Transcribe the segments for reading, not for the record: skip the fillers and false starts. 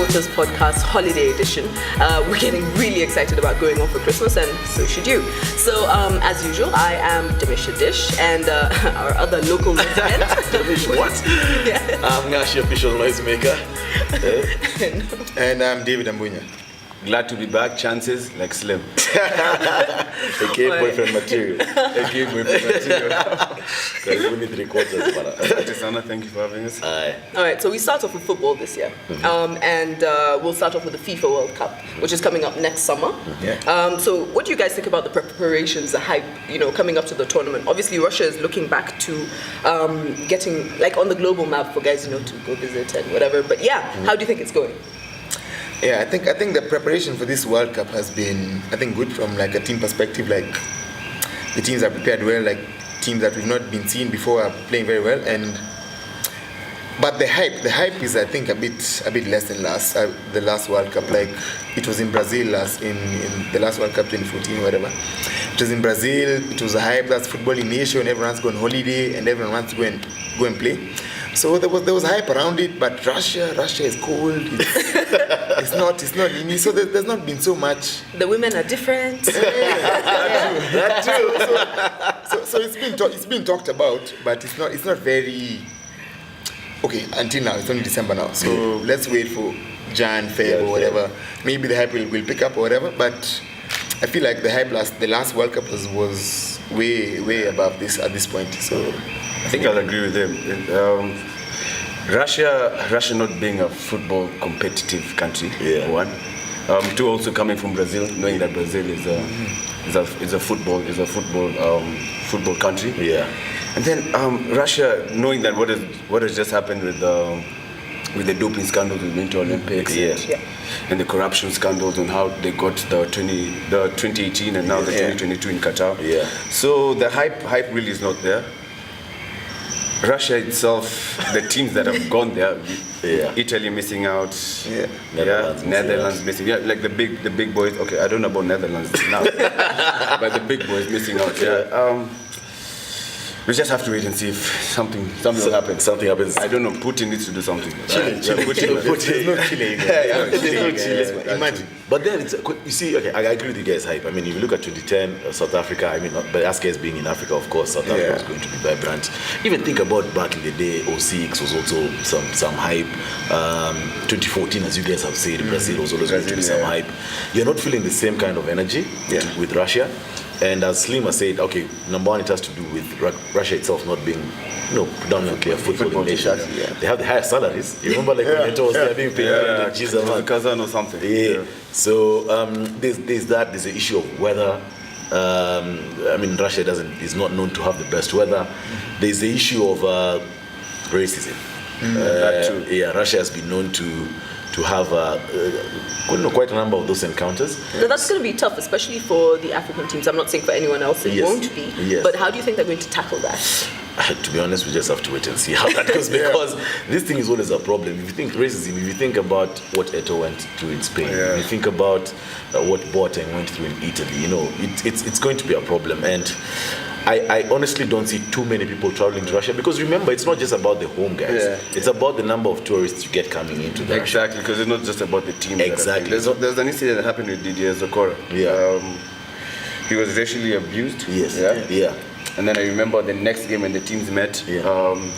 Reporters Podcast Holiday Edition. We're getting really excited about going off for Christmas, and so should you. So, as usual, I am Demisha Dish, and our other local lieutenant. Demish what? Yeah. I'm Ngashi, official noisemaker. And I'm David Ambunya. Glad to be back. Chances like Slim. AKA boyfriend material. AKA boyfriend material. Because we need 3/4, brother. Sana, thank you for having us. Aye. All right, so we start off with football this year, and we'll start off with the FIFA World Cup, which is coming up next summer. Yeah. So, what do you guys think about the preparations, the hype, coming up to the tournament? Obviously, Russia is looking back to getting like on the global map for guys, to go visit and whatever. But yeah, how do you think it's going? Yeah, I think the preparation for this World Cup has been, good from like a team perspective. Like the teams are prepared well. Like teams that we've not been seen before are playing very well. But the hype is, I think, a bit less than the last World Cup. Like it was in Brazil in the last World Cup 2014 or whatever. It was in Brazil. It was a hype. That's football in nation. Everyone's going on holiday and everyone wants to go and play. So there was hype around it, but Russia is cold. It's not in me. So there's not been so much. The women are different. That too. So it's been talked about, but it's not very. Okay, until now, it's only December now. So let's wait for Jan, Feb, or whatever. Maybe the hype will pick up or whatever. But I feel like the last World Cup was way above this at this point. So. I think I'll agree with him. Russia not being a football competitive country, one. Two, also coming from Brazil, knowing that Brazil is a football country. Yeah. And then Russia knowing that what has just happened with the doping scandals with Winter Olympics and the corruption scandals and how they got the 2018 and now the 2022 in Qatar. Yeah. So the hype really is not there. Russia itself, the teams that have gone there, Italy missing out, Netherlands missing, like the big boys. Okay, I don't know about Netherlands now, but the big boys missing out. We just have to wait and see if something will happen. Something happens. I don't know. Putin needs to do something. Chile. Imagine. But then you see, okay, I agree with you guys' hype. I mean, if you look at 2010, South Africa, but as guys being in Africa, of course, South Africa was going to be vibrant. Even think about back in the day, 06 was also some hype. 2014, as you guys have said, Brazil was always going to be some hype. You're not feeling the same kind of energy with Russia. And as Slim has said, okay, number one, it has to do with Russia itself not being, predominantly a football nation. They have the highest salaries. You remember, like when Neto was there being paid Kazan or something. Yeah. So there's that. There's the issue of weather. Russia is not known to have the best weather. There's the issue of racism. That too. Yeah, Russia has been known to have quite a number of those encounters. So that's going to be tough, especially for the African teams. I'm not saying for anyone else it won't be, but how do you think they're going to tackle that? To be honest, we just have to wait and see how that goes, because this thing is always a problem. If you think racism, if you think about what Eto'o went through in Spain, if you think about what Boateng went through in Italy, it's going to be a problem. And I honestly don't see too many people traveling to Russia, because remember, it's not just about the home guys. It's about the number of tourists you get coming into Russia. Exactly, because it's not just about the team. Exactly. There's an incident that happened with Didier Zokora. He was racially abused. Yes. And then I remember the next game when the teams met, he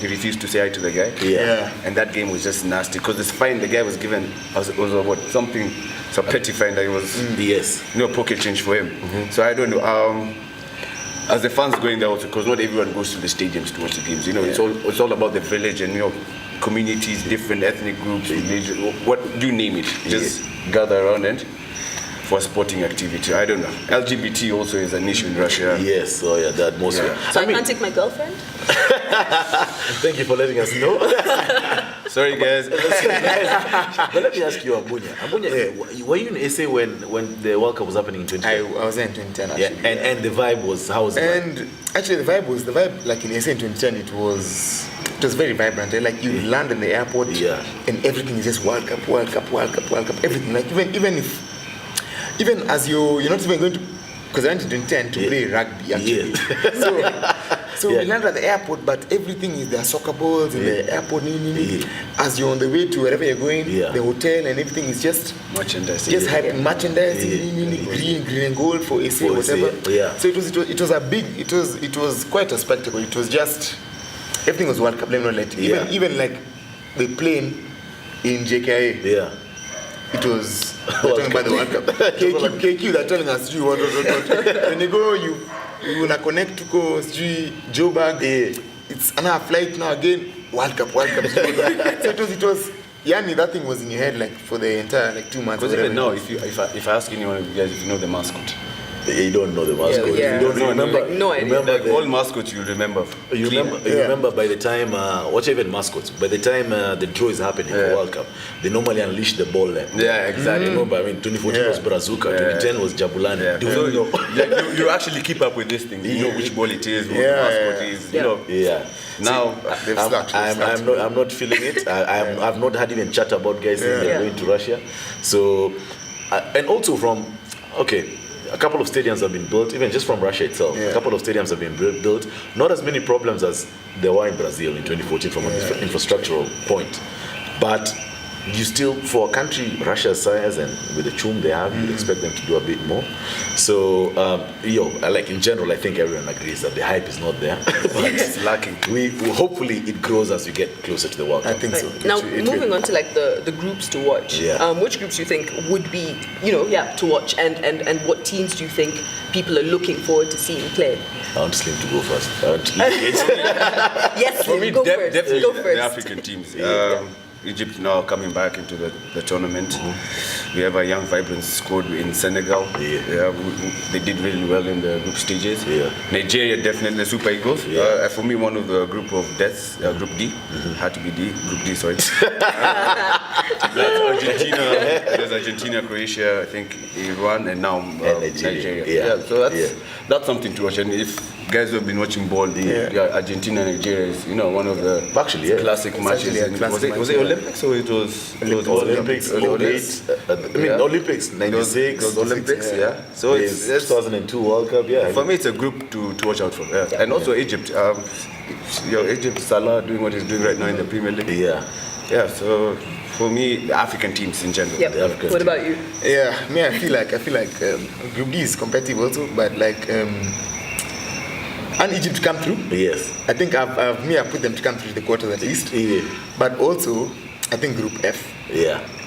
refused to say hi to the guy. And that game was just nasty, because this fine the guy was given was some petty fine that it was no pocket change for him. So I don't know. As the fans going there also, because not everyone goes to the stadiums to watch the games. It's all about the village and communities, different ethnic groups, religion, what you name it. Just gather around and for sporting activity. I don't know. LGBT also is an issue in Russia. Yes, the atmosphere. So I can't take my girlfriend? Thank you for letting us know. Sorry, guys. But let me ask you, Ambunya, were you in SA when the World Cup was happening in 2010? I was there in 2010 actually. And the vibe was, how was it? And actually the vibe like in SA in 2010, it was very vibrant. Like you land in the airport and everything is just World Cup, everything. Like even as you're not even going to, because I went to 2010 to play rugby actually. So we land at the airport, but everything is there, soccer balls in the airport. As you're on the way to wherever you're going, the hotel and everything is just merchandise. Just hyping merchandise, green and gold for AC or whatever. So it was quite a spectacle. It was just everything was World Cup. Even like the plane in JKA. It was talking about the World Cup. KQ, they're telling us what. When you go, you wanna connect to go Joburg. It's another flight now again. World Cup. So it was. Yani, that thing was in your head like for the entire 2 months. Because even now, if I ask anyone of you guys if you know the mascot. You don't know the mascot. You don't remember. Like, no idea. Remember all mascots you remember. You remember by the time, watch even mascots, by the time the draw is happening for World Cup, they normally unleash the ball then. Yeah, exactly. Remember, I mean, 2014 was Brazuca, 2010 was Jabulani. So you actually keep up with these things. You know which ball it is, what the mascot is. You know. Now I'm not feeling it. I've not had even chat about guys saying they're going to Russia. So, and also a couple of stadiums have been built, even just from Russia itself. A couple of stadiums have been built. Not as many problems as there were in Brazil in 2014 from an infrastructural point. But you still, for a country Russia's size and with the chum they have, you'd expect them to do a bit more. So, like in general, I think everyone agrees that the hype is not there. But it's lacking. Hopefully it grows as we get closer to the World Cup. I think so. Now, moving on to like the groups to watch. Which groups do you think would be, to watch, and what teams do you think people are looking forward to seeing play? I want Slim to go first. Yes, for me, go first. definitely Go first. the African teams. Egypt now coming back into the tournament. We have a young, vibrant squad in Senegal. They did really well in the group stages. Nigeria, definitely Super Eagles. For me, one of the group of deaths, Group D. Had to be Group D, sorry. That's Argentina. There's Argentina, Croatia, I think Iran, and now Nigeria. So that's something to watch. And if guys who have been watching ball, Argentina, Nigeria is one of the classic matches. Was it Olympics or it was Olympics? Olympics, Olympics, 96. Olympics, So it's 2002 World Cup, For me, it's a group to watch out for. And also Egypt. Egypt, Salah doing what he's doing right now in the Premier League. So for me, the African teams in general. What about you? I feel like Group D is competitive also, but and Egypt come through. Yes. I think I've put them to come through the quarters at least. But also, I think Group F.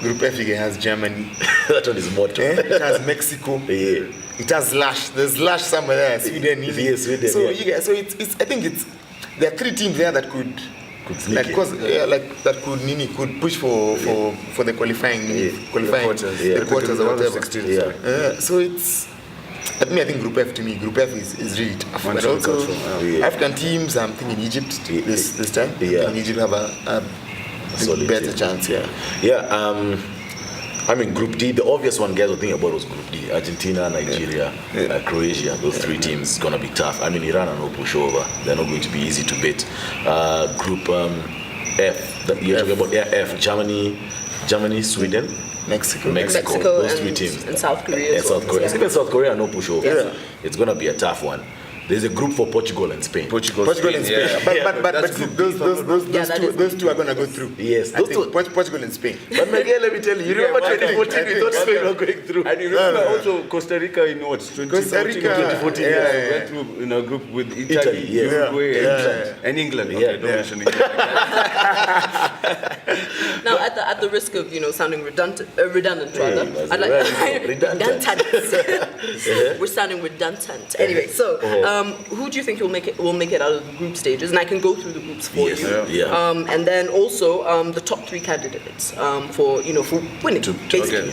Group F has Germany. That one is motto. It has Mexico. It has Lash. There's Lash somewhere there. Sweden. Sweden. So I think there are 3 teams there that could sneak that could push for the qualifying the quarters or whatever. 16, so it's. I think Group F Group F is really tough. But also, African teams, I'm thinking Egypt this time. I think Egypt have a better chance. I mean, Group D, the obvious one guys were thinking about was Group D. Argentina, Nigeria, Croatia, those 3 teams is going to be tough. I mean, Iran are no pushover. They're not going to be easy to beat. Group F, you're talking about F, Germany, Sweden, Mexico, those 3 teams. And South Korea. Even South Korea are no pushover. It's going to be a tough one. There's a group for Portugal and Spain. Portugal and Spain. But those two are going to go through. Yes, those two. Portugal and Spain. But Miguel, let me tell you, remember 2014 we thought Spain were going through. And you remember also Costa Rica in what? 2014, went through in a group with Italy, Uruguay, and England. Don't mention England. Now, at the risk of sounding redundant, rather, I'd like redundant. We're sounding redundant. Anyway, so who do you think will make it out of the group stages? And I can go through the groups for you. And then also the top 3 candidates for winning. Basically,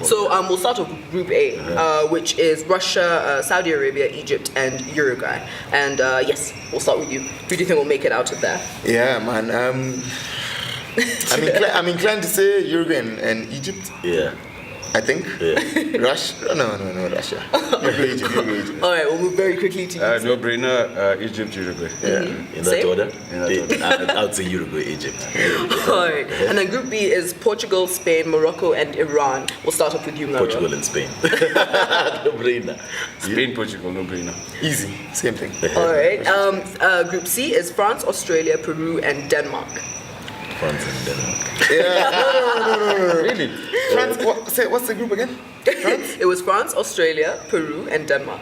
So we'll start off with Group A, which is Russia, Saudi Arabia, Egypt, and Uruguay. And we'll start with you. Who do you think will make it out of there? Yeah, man. I'm inclined to say Uruguay and Egypt. I think. Yeah. Russia? No, Russia. Egypt. All right, we'll move very quickly to you. No brainer, Egypt, Uruguay. In that order? In that order. I would say Uruguay, Egypt. All right. And then Group B is Portugal, Spain, Morocco, and Iran. We'll start off with you, Mara. Portugal and Spain. No brainer. Spain, Portugal, no brainer. Easy, same thing. All right. Group C is France, Australia, Peru, and Denmark. France and Denmark. No. Really? France, what's the group again? France? It was France, Australia, Peru, and Denmark.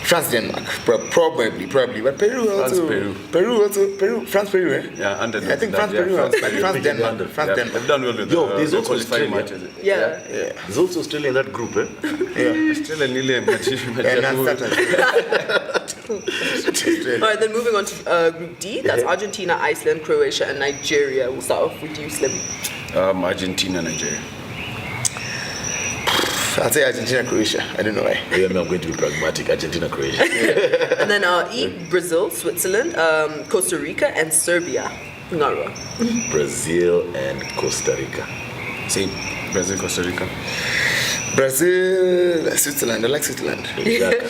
France, Denmark, probably, but Peru also. France, Peru, eh? Yeah, under I think France, Peru, France, Denmark. They've done well with there's the also qualifying Australia. matches. Yeah. There's also Australia in that group, eh? Still a nearly All right, then moving on to Group D. That's Argentina, Iceland, Croatia, and Nigeria. We'll start off with you, Slim. Argentina, Nigeria. I'll say Argentina, Croatia. I don't know why. I'm going to be pragmatic. Argentina, Croatia. And then E, Brazil, Switzerland, Costa Rica, and Serbia. Nara. Brazil and Costa Rica. Same. Brazil, Costa Rica. Brazil, Switzerland. I like Switzerland. Exactly.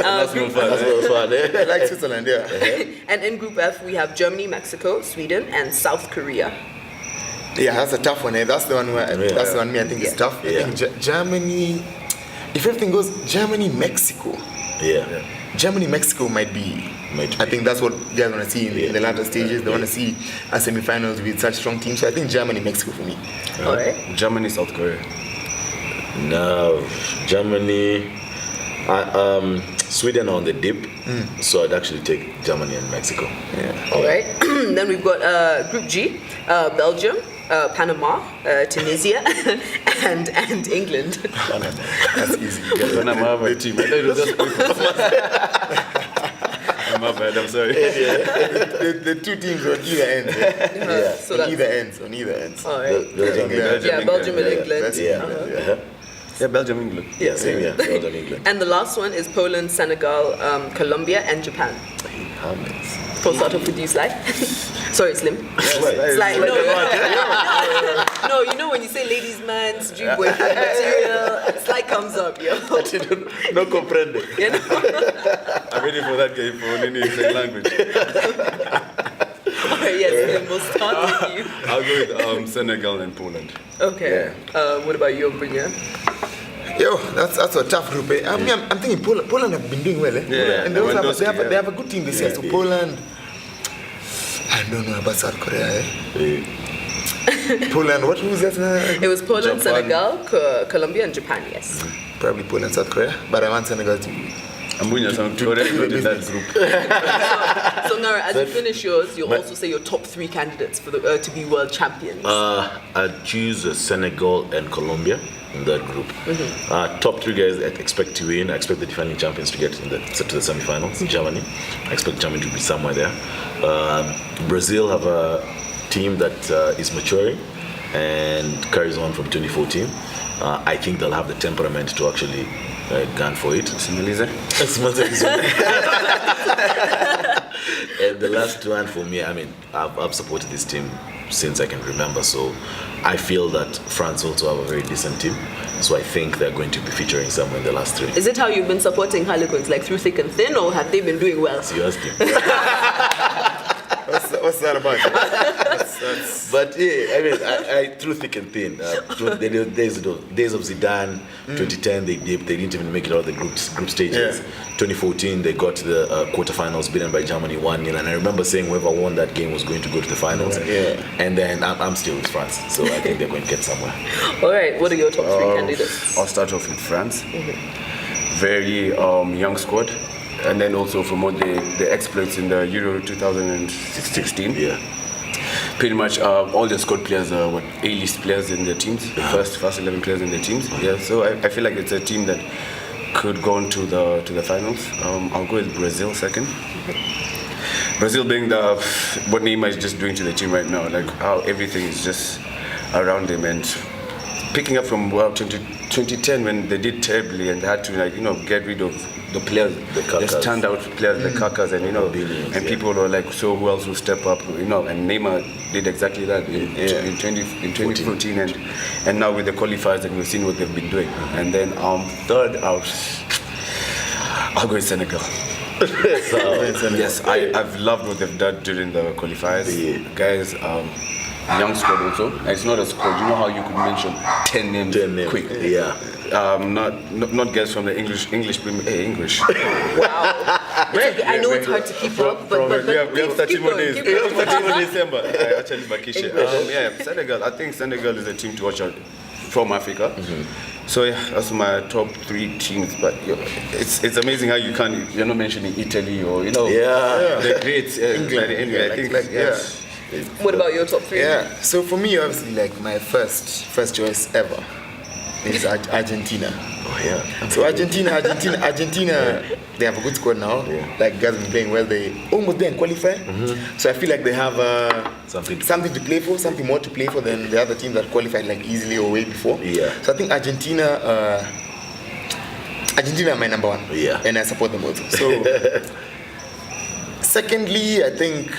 That's fun, eh? I like Switzerland, yeah. And in Group F, we have Germany, Mexico, Sweden, and South Korea. Yeah, that's a tough one. Eh? That's the one where that's the one I think is tough. I think Germany. If everything goes, Germany, Mexico. Yeah. Germany, Mexico might be. I think that's what guys want to see in the latter stages. They want to see a semi-finals with such strong teams. So I think Germany, Mexico for me. All right. Germany, South Korea. No, Germany. Sweden are on the dip, so I'd actually take Germany and Mexico. Yeah. All right. Then we've got Group G, Belgium, Panama, Tunisia, and England. That's easy. Panama, my team. I thought it was just my bad, I'm sorry. The two teams on either end. Yeah. So on either ends. All right. Belgium, Belgium and England. That's Yeah, Belgium, England. Yeah, same here. Belgium, England. And the last one is Poland, Senegal, Colombia, and Japan. We'll start off with you, Sly. Sorry, Slim. Sly, no, you know when you say ladies' man, street boyfriend material, Sly comes up, yo. No comprende. You know? I'm waiting for that game for any language. Alright, yes, Slim, we'll start with you. I'll go with Senegal and Poland. Okay. What about you, Brunya? Yo, that's a tough group. Eh? I mean, I'm thinking Poland have been doing well. Eh? Yeah, and they have a good team this year. So Poland, I don't know about South Korea. Eh? Poland, what was that? It was Poland, Japan. Senegal, Colombia, and Japan, yes. Probably Poland, South Korea, but I want Senegal to. I'm going to South Korea in that group. So Nara, as you finish yours, you'll also say your top 3 candidates for the to be world champions. I'd choose Senegal and Colombia in that group. Top 3 guys I expect to win. I expect the defending champions to get to the semi-finals. Germany. I expect Germany to be somewhere there. Brazil have a team that is maturing and carries on from 2014. I think they'll have the temperament to actually gun for it. And the last one for me, I mean, I've supported this team since I can remember, so I feel that France also have a very decent team, so I think they're going to be featuring somewhere in the last 3. Is it how you've been supporting Harlequins, like through thick and thin, or have they been doing well? So you ask him. What's that about? But yeah, I mean, I through thick and thin. Through the days of Zidane, 2010 they dipped. They didn't even make it out of the group stages. 2014 they got to the quarterfinals, beaten by Germany 1-0. And I remember saying whoever won that game was going to go to the finals. And then I'm still with France, so I think they're going to get somewhere. All right, what are your top 3 candidates? I'll start off with France. Very young squad. And then also from what the exploits in the Euro 2016. Yeah. Pretty much all the squad players are A-list players in their teams. First 11 players in their teams. Yeah. So I feel like it's a team that could go on to the finals. I'll go with Brazil second. Brazil being what Neymar is just doing to the team right now, like how everything is just around him, and picking up from 2010 when they did terribly and they had to get rid of the players, the standout players, the Kakas, and and people were like, so who else will step up, and Neymar did exactly that in 2014, and now with the qualifiers, and we've seen what they've been doing. And then third, I'll go with Senegal. Yes, I've loved what they've done during the qualifiers. Guys, young squad also. It's not a squad. You know how you could mention 10 names quick. Yeah. Not guys from the English Premier. Hey, English. Wow. I know it's hard to keep up, but we have 30 more days. Keep going. 30 more December. Actually, vacation. Senegal. I think Senegal is a team to watch out from Africa. So yeah, that's my top 3 teams. But it's amazing how you're not mentioning Italy or the great England. Anyway, I think What about your top 3? Yeah. So for me, obviously, like my first choice ever is Argentina. Oh yeah. So Argentina, they have a good squad now. Yeah. Like guys have been playing well. They almost didn't qualify. So I feel like they have Something to play for, something more to play for than the other teams that qualified like easily or way before. Yeah. So I think Argentina are my number 1. Yeah. And I support them also. So secondly, I think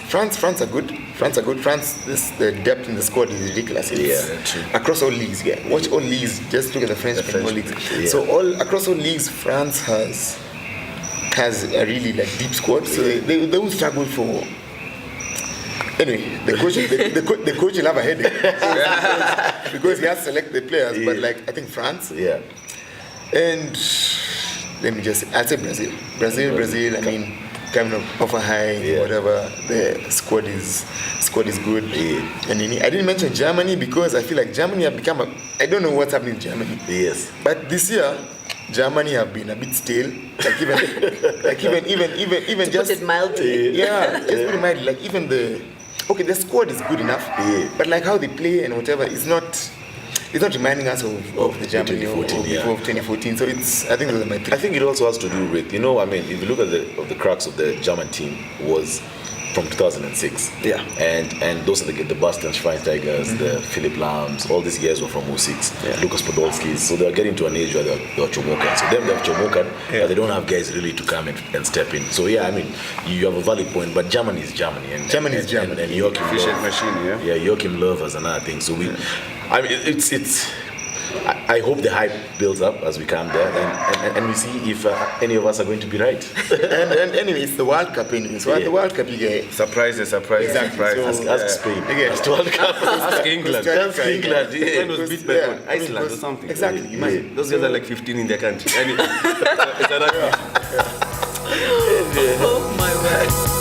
France are good. The depth in the squad is ridiculous. It's true. Across all leagues, watch all leagues. Just look at the French Premier League. Yeah. So across all leagues, France has a really like deep squad. So they will struggle for. Anyway, the coach will have a headache because he has to select the players. But like I think France. Yeah. And I'll say Brazil. Brazil. I mean, kind of offer high, whatever. The squad is good. And I didn't mention Germany because I feel like Germany have become I don't know what's happening in Germany. Yes. But this year, Germany have been a bit stale. Like even Put it mildly. Yeah, just put it mildly. Like even the squad is good enough. But like how they play and whatever is not. It's not reminding us of the Germany of 2014. So I think those are my 3. I think it also has to do with, if you look at the crux of the German team was from 2006. Yeah. And those are the Bastian Schweinsteigers, the Philipp Lahms, all these guys were from 06. Yeah. Lucas Podolskis. So they are getting to an age where they're chomokan. So they have chomokan, but they don't have guys really to come and step in. So you have a valid point, but Germany is Germany. And Joachim efficient machine, Joachim Löw is another thing. So I hope the hype builds up as we come there, and we see if any of us are going to be right. and anyway, it's the World Cup anyway. So at the World Cup, you get surprises. Exactly. So, ask Spain. Again, Ask World Cup. Ask England. England was beat by Iceland or something. Exactly. Those guys are like 15 in their country. It's a rugby. Oh my word.